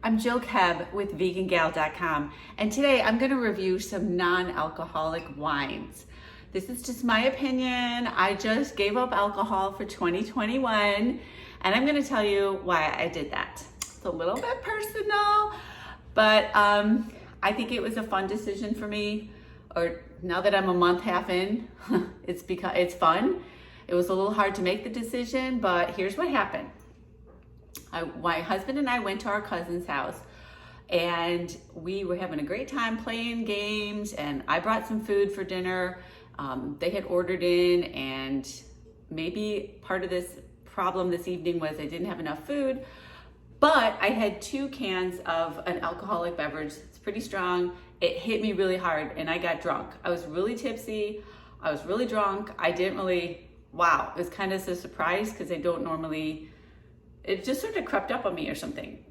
I'm Jill Keb with vegangal.com, and today I'm going to review some non-alcoholic wines. This is just my opinion. I just gave up alcohol for 2021, and I'm going to tell you why I did that. It's a little bit personal, but I think it was a fun decision for me. Or now that I'm a month half in, it's fun. It was a little hard to make the decision, but here's what happened. My husband and I went to our cousin's house, and we were having a great time playing games, and I brought some food for dinner. They had ordered in, and maybe part of this problem this evening was I didn't have enough food, but I had 2 cans of an alcoholic beverage. It's pretty strong. It hit me really hard, and I got drunk. I was really tipsy. I was really drunk. Wow, it was kind of a surprise because I don't normally, it just sort of crept up on me or something.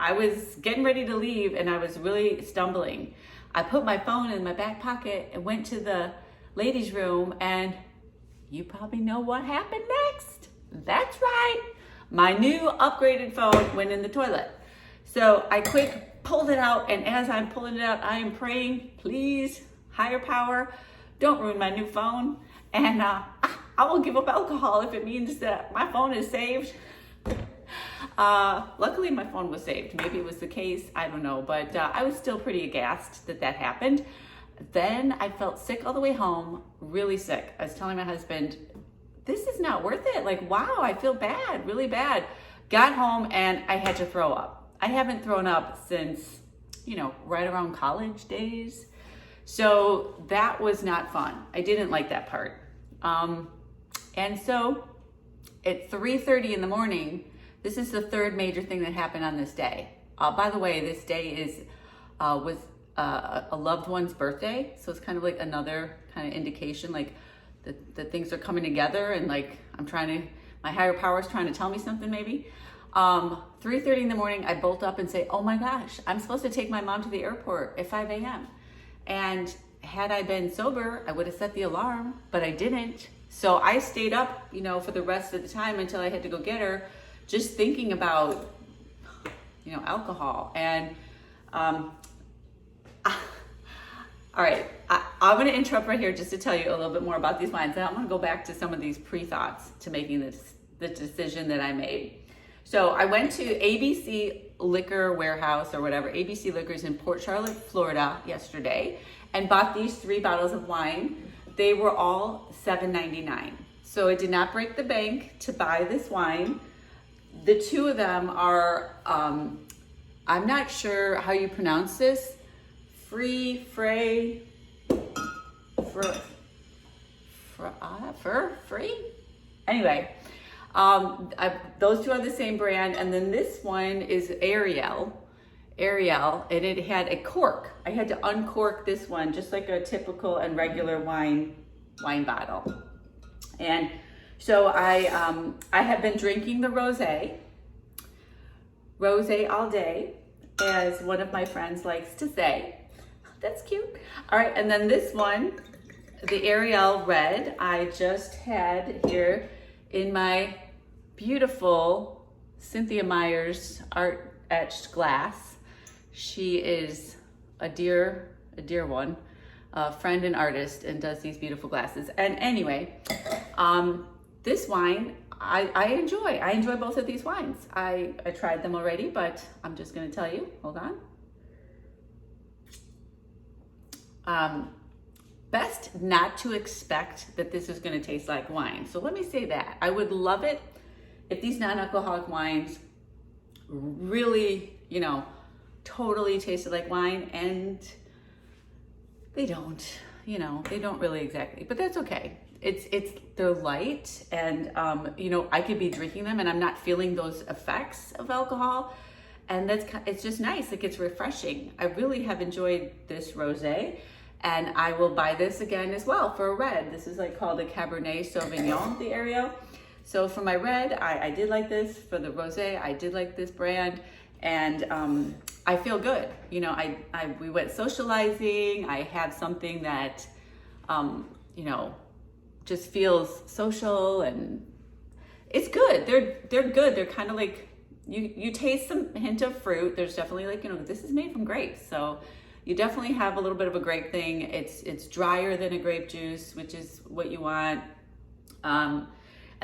I was getting ready to leave and I was really stumbling. I put my phone in my back pocket and went to the ladies' room, and you probably know what happened next. That's right. My new upgraded phone went in the toilet. So I quick pulled it out, and as I'm pulling it out, I am praying, please, higher power, don't ruin my new phone. And I will give up alcohol if it means that my phone is saved. Luckily my phone was saved. Maybe it was the case, I don't know, but I was still pretty aghast that happened. Then I felt sick all the way home, really sick. I was telling my husband, this is not worth it. Like, wow, I feel bad, really bad. Got home and I had to throw up. I haven't thrown up since, right around college days. So that was not fun. I didn't like that part. And so at 3:30 in the morning, this is the third major thing that happened on this day. By the way, this day was a loved one's birthday. So it's kind of like another kind of indication, like that things are coming together, and like my higher power is trying to tell me something maybe. 3:30 in the morning, I bolt up and say, oh my gosh, I'm supposed to take my mom to the airport at 5 a.m. And had I been sober, I would have set the alarm, but I didn't. So I stayed up, for the rest of the time until I had to go get her, just thinking about, alcohol. And, all right, I'm going to interrupt right here just to tell you a little bit more about these wines. And I'm going to go back to some of these pre-thoughts to making the decision that I made. So I went to ABC Liquor Warehouse or whatever, ABC Liquors in Port Charlotte, Florida yesterday, and bought these 3 bottles of wine. They were all $7.99. So it did not break the bank to buy this wine. The 2 of them are, I'm not sure how you pronounce this, free? Anyway, those 2 are the same brand, and then this one is Ariel, and it had a cork. I had to uncork this one just like a typical and regular wine bottle. And so I have been drinking the rosé all day, as one of my friends likes to say. That's cute. All right, and then this one, the Ariel Red, I just had here in my beautiful Cynthia Myers art etched glass. She is a dear one, a friend and artist, and does these beautiful glasses. And anyway, this wine, I enjoy. I enjoy both of these wines. I tried them already, but I'm just gonna tell you, hold on. Best not to expect that this is gonna taste like wine. So let me say that. I would love it if these non-alcoholic wines really, totally tasted like wine, and they don't, they don't really exactly, but that's okay. They're light, and I could be drinking them and I'm not feeling those effects of alcohol, and it's just nice. Like, it's refreshing. I really have enjoyed this rosé, and I will buy this again as well for a red. This is called a Cabernet Sauvignon, the Ariel. So for my red, I did like this. For the rosé, I did like this brand, and I feel good. We went socializing. I have something that, just feels social, and it's good. They're good. They're kind of like you taste some hint of fruit. There's definitely like, this is made from grapes. So you definitely have a little bit of a grape thing. It's drier than a grape juice, which is what you want. And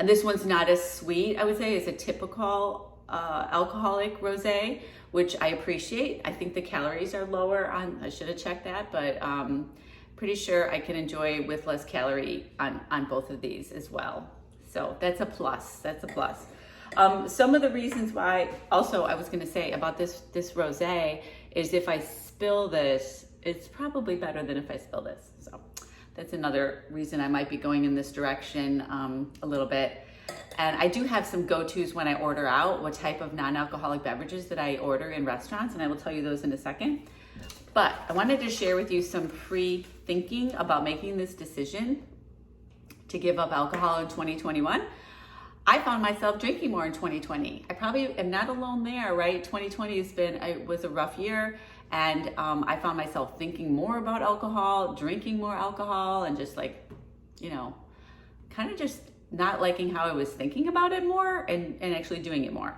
this one's not as sweet, I would say, as a typical alcoholic rosé, which I appreciate. I think the calories are lower on, I should have checked that, but pretty sure I can enjoy with less calorie on both of these as well. So that's a plus, that's a plus. Some of the reasons why, also I was gonna say about this rosé is if I spill this, it's probably better than if I spill this. So that's another reason I might be going in this direction a little bit. And I do have some go-tos when I order out, what type of non-alcoholic beverages that I order in restaurants, and I will tell you those in a second. But I wanted to share with you some pre-thinking about making this decision to give up alcohol in 2021. I found myself drinking more in 2020. I probably am not alone there, right? 2020 was a rough year, and I found myself thinking more about alcohol, drinking more alcohol, and just like, kind of just not liking how I was thinking about it more and actually doing it more.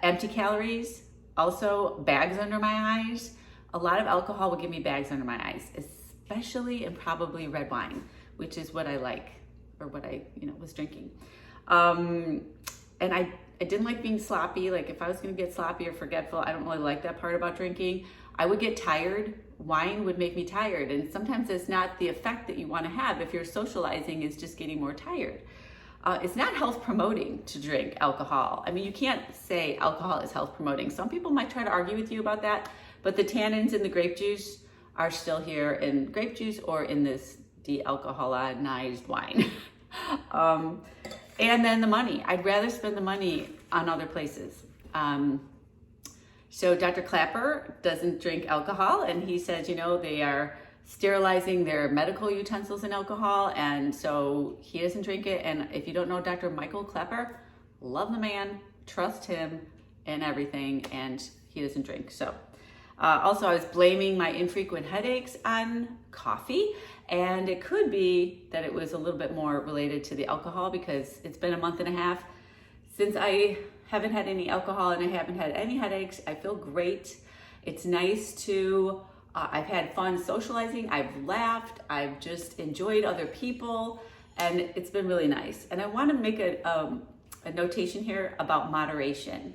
Empty calories, also bags under my eyes. A lot of alcohol will give me bags under my eyes, especially and probably red wine, which is what I like, or what I was drinking. And I didn't like being sloppy. Like if I was gonna get sloppy or forgetful, I don't really like that part about drinking. I would get tired. Wine would make me tired. And sometimes it's not the effect that you wanna have if you're socializing, is just getting more tired. It's not health promoting to drink alcohol. I mean, you can't say alcohol is health promoting. Some people might try to argue with you about that, but the tannins in the grape juice are still here in grape juice or in this de-alcoholized wine. And then the money. I'd rather spend the money on other places. So Dr. Clapper doesn't drink alcohol, and he says, they are sterilizing their medical utensils in alcohol, and so he doesn't drink it. And if you don't know Dr. Michael Clapper, love the man, trust him and everything, and he doesn't drink. So also I was blaming my infrequent headaches on coffee, and it could be that it was a little bit more related to the alcohol, because it's been a month and a half since I haven't had any alcohol and I haven't had any headaches. I feel great. It's nice to, I've had fun socializing. I've laughed. I've just enjoyed other people, and it's been really nice. And I want to make a notation here about moderation,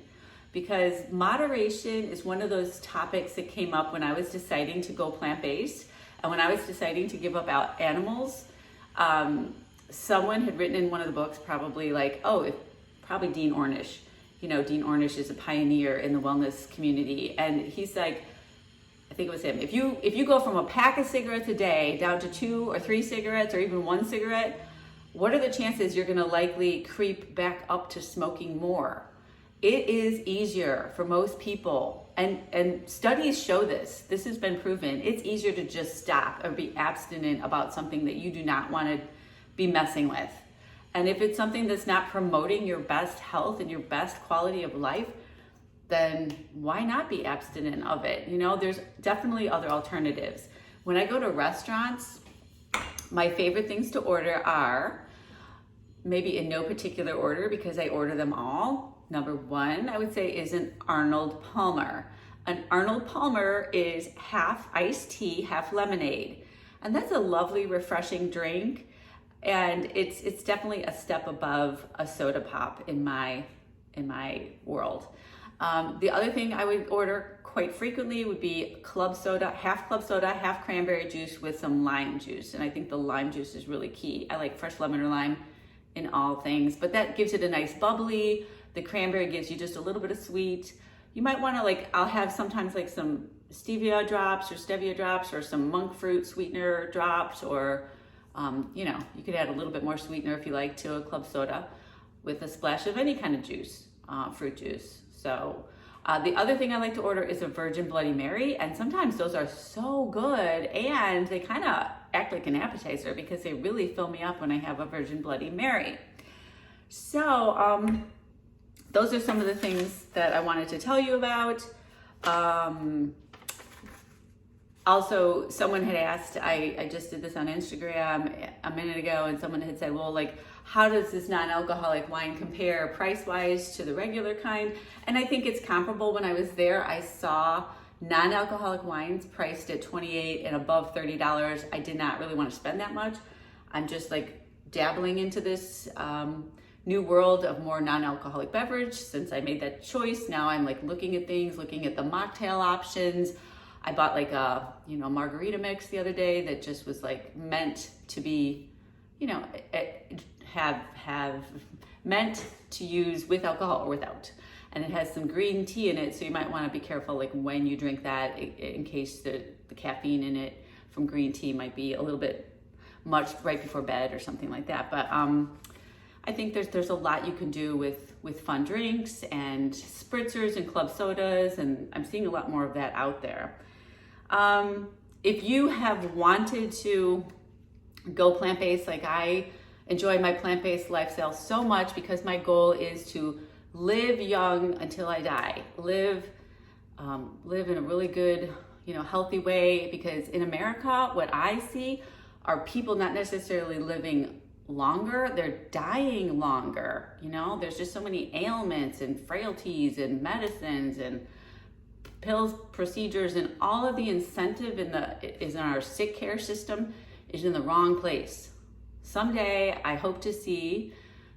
because moderation is one of those topics that came up when I was deciding to go plant-based. And when I was deciding to give up animals, someone had written in one of the books, probably probably Dean Ornish. Dean Ornish is a pioneer in the wellness community. And he's like, I think it was him, if you go from a pack of cigarettes a day down to 2 or 3 cigarettes, or even 1 cigarette, what are the chances you're gonna likely creep back up to smoking more? It is easier for most people, and studies show this. This has been proven. It's easier to just stop or be abstinent about something that you do not want to be messing with. And if it's something that's not promoting your best health and your best quality of life, then why not be abstinent of it? There's definitely other alternatives. When I go to restaurants, my favorite things to order are, maybe in no particular order because I order them all. Number 1, I would say, is an Arnold Palmer. An Arnold Palmer is half iced tea, half lemonade. And that's a lovely, refreshing drink. And it's definitely a step above a soda pop in my world. The other thing I would order quite frequently would be club soda, half cranberry juice with some lime juice. And I think the lime juice is really key. I like fresh lemon or lime in all things, but that gives it a nice bubbly. The cranberry gives you just a little bit of sweet. You might want to I'll have sometimes some stevia drops or some monk fruit sweetener drops, or you could add a little bit more sweetener if you like to a club soda with a splash of any kind of juice, fruit juice. So the other thing I like to order is a Virgin Bloody Mary, and sometimes those are so good, and they kind of act like an appetizer because they really fill me up when I have a Virgin Bloody Mary. So those are some of the things that I wanted to tell you about. Also, someone had asked, I just did this on Instagram a minute ago, and someone had said, well, how does this non-alcoholic wine compare price-wise to the regular kind? And I think it's comparable. When I was there, I saw non-alcoholic wines priced at $28 and above $30. I did not really want to spend that much. I'm just like dabbling into this new world of more non-alcoholic beverage since I made that choice. Now I'm like looking at things, looking at the mocktail options. I bought like a, margarita mix the other day that just was like meant to be, have meant to use with alcohol or without. And it has some green tea in it, so you might want to be careful like when you drink that in case the caffeine in it from green tea might be a little bit much right before bed or something like that. But I think there's a lot you can do with fun drinks and spritzers and club sodas, and I'm seeing a lot more of that out there. If you have wanted to go plant-based, like I enjoy my plant-based lifestyle so much because my goal is to live young until I die, live in a really good, healthy way, because in America, what I see are people not necessarily living longer, they're dying longer. There's just so many ailments and frailties and medicines and pills, procedures, and all of the incentive is in our sick care system is in the wrong place. Someday, I hope to see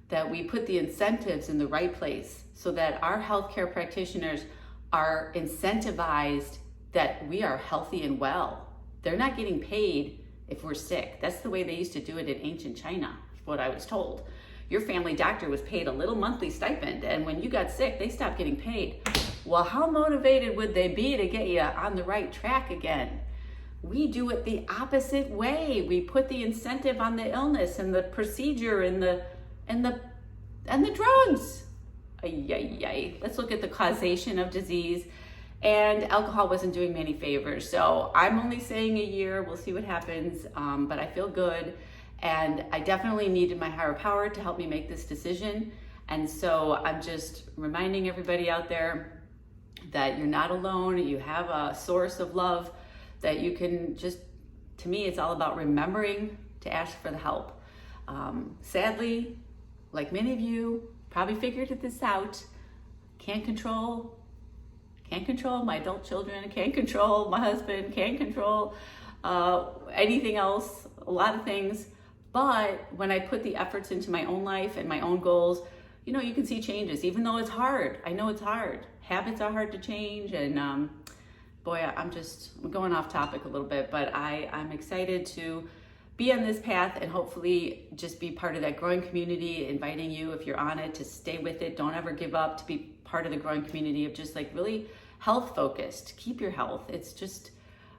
that we put the incentives in the right place so that our healthcare practitioners are incentivized that we are healthy and well. They're not getting paid if we're sick. That's the way they used to do it in ancient China, what I was told. Your family doctor was paid a little monthly stipend, and when you got sick, they stopped getting paid. Well, how motivated would they be to get you on the right track again? We do it the opposite way. We put the incentive on the illness and the procedure and the drugs. Let's look at the causation of disease. And alcohol wasn't doing me any favors. So I'm only saying a year. We'll see what happens. But I feel good. And I definitely needed my higher power to help me make this decision. And so I'm just reminding everybody out there that you're not alone. You have a source of love that you can to me, it's all about remembering to ask for the help. Sadly, like many of you probably figured this out, can't control my adult children, can't control my husband, can't control anything else, a lot of things. But when I put the efforts into my own life and my own goals, you can see changes, even though it's hard. I know it's hard. Habits are hard to change. And boy, I'm going off topic a little bit, but I'm excited to be on this path and hopefully just be part of that growing community, inviting you, if you're on it, to stay with it. Don't ever give up, to be part of the growing community of just like really health focused. Keep your health. It's just,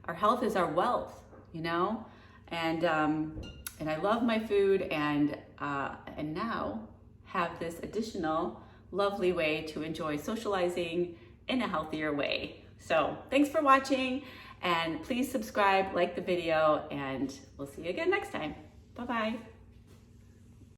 our health is our wealth, and I love my food, and now have this additional lovely way to enjoy socializing in a healthier way. So thanks for watching, and please subscribe, like the video, and we'll see you again next time. Bye-bye.